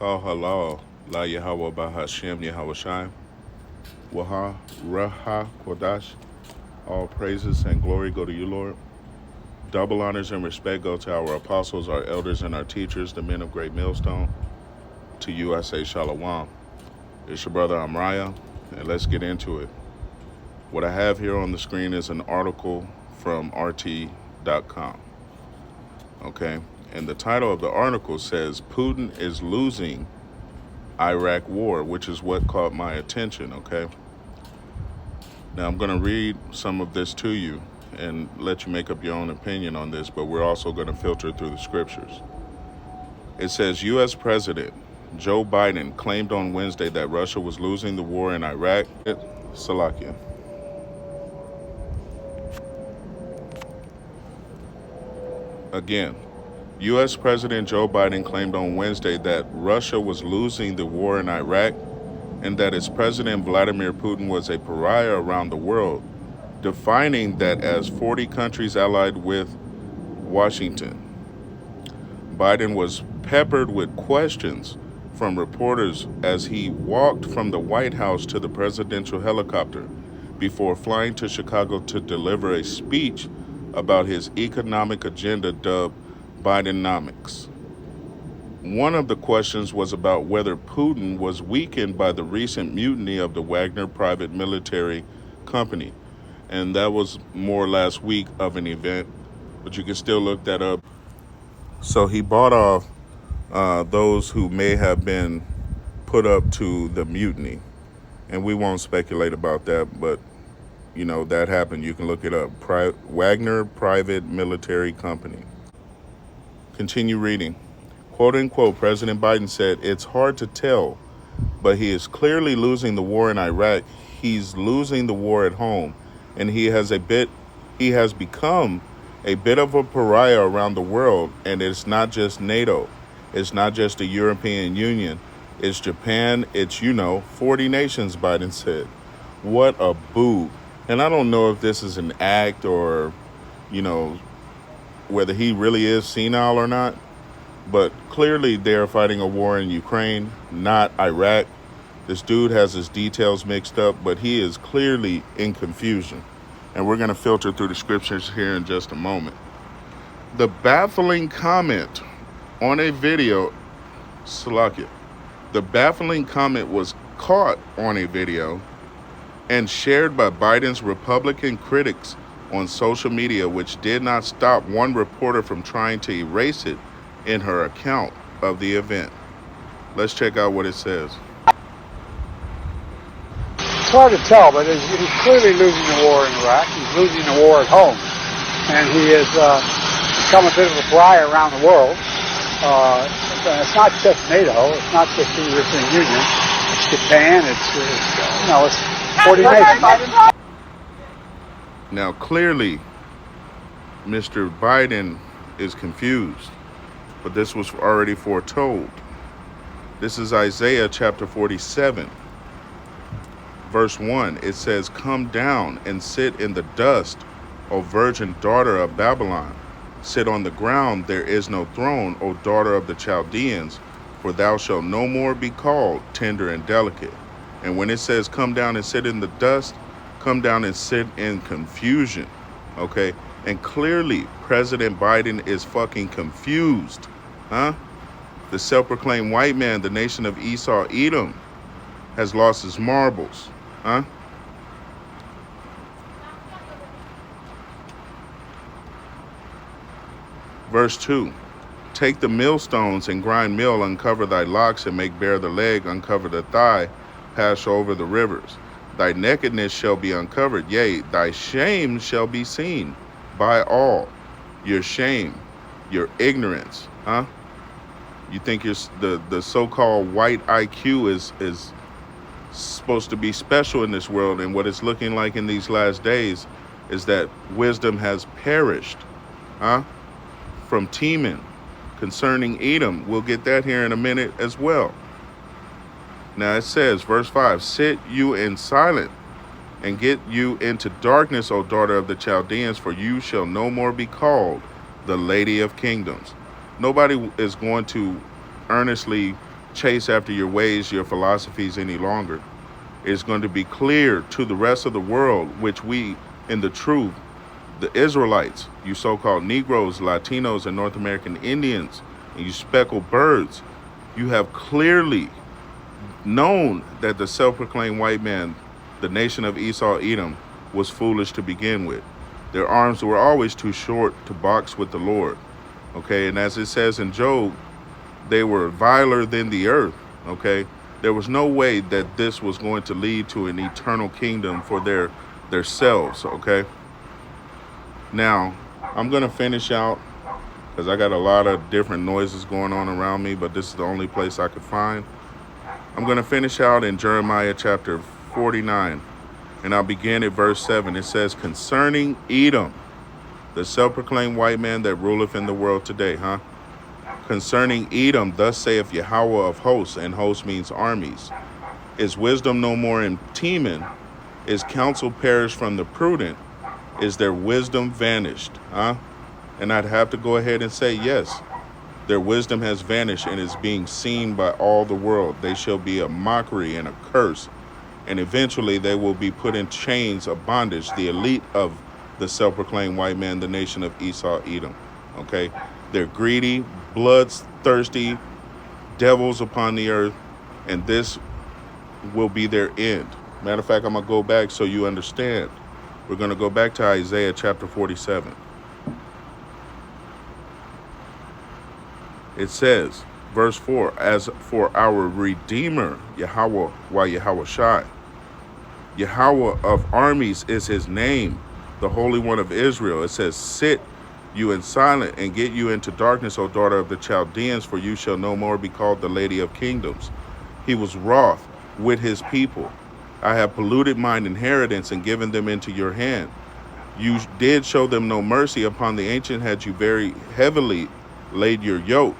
Kal halal, la Yahweh Bahashem Yahweh Shai, Waha, Raha, Kodash. All praises and glory go to you, Lord. Double honors and respect go to our apostles, our elders, and our teachers, the men of Great Millstone. To you I say Shalom. It's your brother Amraya, and let's get into it. What I have here on the screen is an article from RT.com. Okay, and the title of the article says, Putin is losing Iraq war, which is what caught my attention, okay? Now I'm going to read some of this to you and let you make up your own opinion on this, but we're also going to filter through the scriptures. It says, U.S. President Joe Biden claimed on Wednesday that Russia was losing the war in Iraq. Salakia. Again, U.S. President Joe Biden claimed on Wednesday that Russia was losing the war in Iraq and that its President Vladimir Putin was a pariah around the world, defining that as 40 countries allied with Washington. Biden was peppered with questions from reporters as he walked from the White House to the presidential helicopter before flying to Chicago to deliver a speech about his economic agenda dubbed Bidenomics. One of the questions was about whether Putin was weakened by the recent mutiny of the Wagner private military company. And that was more last week of an event, but you can still look that up. So he bought off those who may have been put up to the mutiny. And we won't speculate about that, but you know, that happened. You can look it up. Wagner Private Military Company. Continue reading. Quote unquote, President Biden said, it's hard to tell, but he is clearly losing the war in Iraq. He's losing the war at home, and he has become a bit of a pariah around the world. And it's not just NATO. It's not just the European Union. It's Japan. It's, 40 nations, Biden said. What a boo. And I don't know if this is an act or, whether he really is senile or not. But clearly they're fighting a war in Ukraine, not Iraq. This dude has his details mixed up, but he is clearly in confusion. And we're going to filter through the scriptures here in just a moment. The baffling comment on a video, Salakia, the baffling comment was caught on a video and shared by Biden's Republican critics on social media, which did not stop one reporter from trying to erase it in her account of the event. Let's check out what it says. It's hard to tell, but he's clearly losing the war in Iraq. He's losing the war at home. And he has become a bit of a pariah around the world. It's not just NATO. It's not just the European Union. It's Japan. It's 40 nations. Now, clearly, Mr. Biden is confused, but this was already foretold. This is Isaiah chapter 47, verse 1. It says, come down and sit in the dust, O virgin daughter of Babylon. Sit on the ground, there is no throne, O daughter of the Chaldeans, for thou shalt no more be called tender and delicate. And when it says come down and sit in the dust, come down and sit in confusion, okay? And clearly, President Biden is fucking confused, huh? The self-proclaimed white man, the nation of Esau, Edom, has lost his marbles, huh? Verse 2, take the millstones and grind meal, uncover thy locks and make bare the leg, uncover the thigh, pass over the rivers. Thy nakedness shall be uncovered, yea, thy shame shall be seen by all. Your shame, your ignorance, huh? You think the so-called white IQ is supposed to be special in this world, and what it's looking like in these last days is that wisdom has perished, huh? From Teman concerning Edom. We'll get that here in a minute as well. Now it says, verse 5, sit you in silence and get you into darkness, O daughter of the Chaldeans, for you shall no more be called the Lady of Kingdoms. Nobody is going to earnestly chase after your ways, your philosophies any longer. It's going to be clear to the rest of the world, which we, in the truth, the Israelites, you so-called Negroes, Latinos, and North American Indians, and you speckled birds, you have clearly known that the self-proclaimed white man, the nation of Esau, Edom, was foolish to begin with. Their arms were always too short to box with the Lord. Okay, and as it says in Job, they were viler than the earth. Okay, there was no way that this was going to lead to an eternal kingdom for their selves. Okay, now I'm gonna finish out because I got a lot of different noises going on around me, but this is the only place I could find. I'm gonna finish out in Jeremiah chapter 49, and I'll begin at verse 7. It says, concerning Edom, the self-proclaimed white man that ruleth in the world today, Concerning Edom, thus saith Yahweh of hosts, and hosts means armies. Is wisdom no more in Teman? Is counsel perished from the prudent? Is their wisdom vanished? And I'd have to go ahead and say, yes, their wisdom has vanished and is being seen by all the world. They shall be a mockery and a curse, and eventually they will be put in chains of bondage, the elite of the self-proclaimed white man, the nation of Esau, Edom. Okay, they're greedy, bloodthirsty devils upon the earth, and this will be their end. Matter of fact, I'm gonna go back so you understand. We're gonna go back to Isaiah chapter 47. It says, verse 4, as for our Redeemer, Yahweh, Yahweh Shai, Yahweh of armies is his name, the Holy One of Israel. It says, sit you in silence and get you into darkness, O daughter of the Chaldeans, for you shall no more be called the Lady of Kingdoms. He was wroth with his people. I have polluted mine inheritance and given them into your hand. You did show them no mercy. Upon the ancient had you very heavily laid your yoke.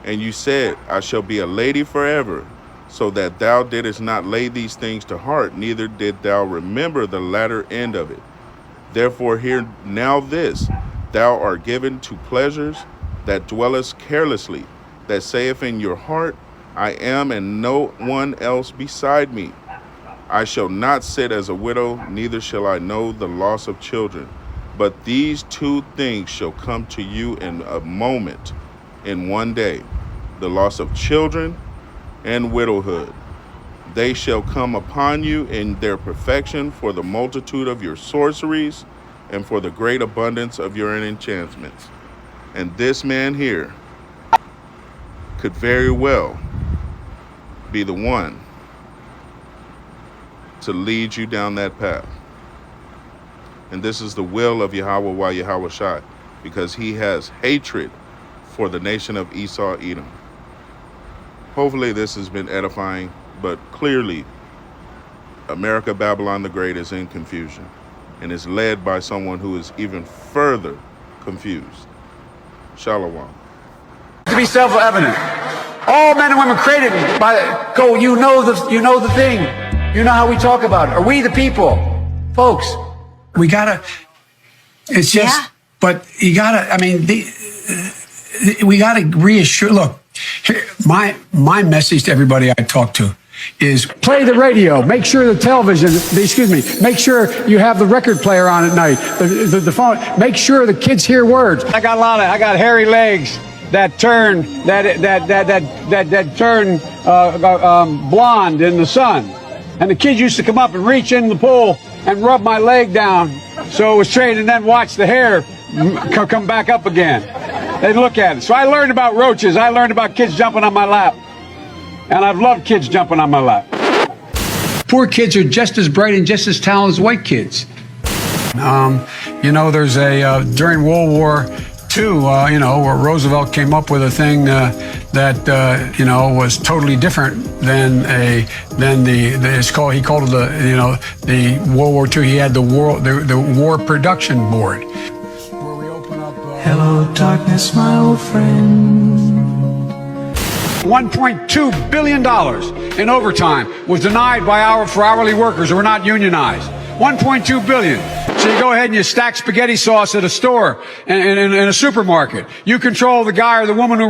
And you said, I shall be a lady forever, so that thou didst not lay these things to heart, neither did thou remember the latter end of it. Therefore hear now this, thou art given to pleasures, that dwellest carelessly, that saith in your heart, I am and no one else beside me. I shall not sit as a widow, neither shall I know the loss of children. But these two things shall come to you in a moment, in one day, the loss of children and widowhood. They shall come upon you in their perfection for the multitude of your sorceries and for the great abundance of your enchantments. And this man here could very well be the one to lead you down that path. And this is the will of Yahweh Yahweh Shai, because he has hatred for the nation of Esau, Edom. Hopefully this has been edifying, but clearly America Babylon the Great is in confusion and is led by someone who is even further confused. Shalom. To be self-evident. All men and women created by you know the thing. You know how we talk about it. Are we the people? Folks, we gotta, it's just, yeah. But you gotta, I mean, we gotta reassure, look, here, my message to everybody I talk to is play the radio, make sure the television, make sure you have the record player on at night, the phone, make sure the kids hear words. I got hairy legs that turn, blonde in the sun. And the kids used to come up and reach in the pool and rub my leg down so it was straight, and then watch the hair come back up again. They'd look at it. So I learned about roaches. I learned about kids jumping on my lap. And I've loved kids jumping on my lap. Poor kids are just as bright and just as talented as white kids. You know, there's during World War II, where Roosevelt came up with a thing that was totally different than he called it the World War II. He had the War Production Board. Where we open up. Hello, darkness, my old friend. $1.2 billion in overtime was denied by for hourly workers who were not unionized. $1.2 billion. So you go ahead and you stack spaghetti sauce at a store and in a supermarket. You control the guy or the woman who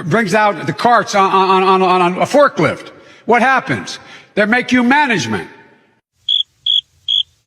brings out the carts on a forklift. What happens? They make you management.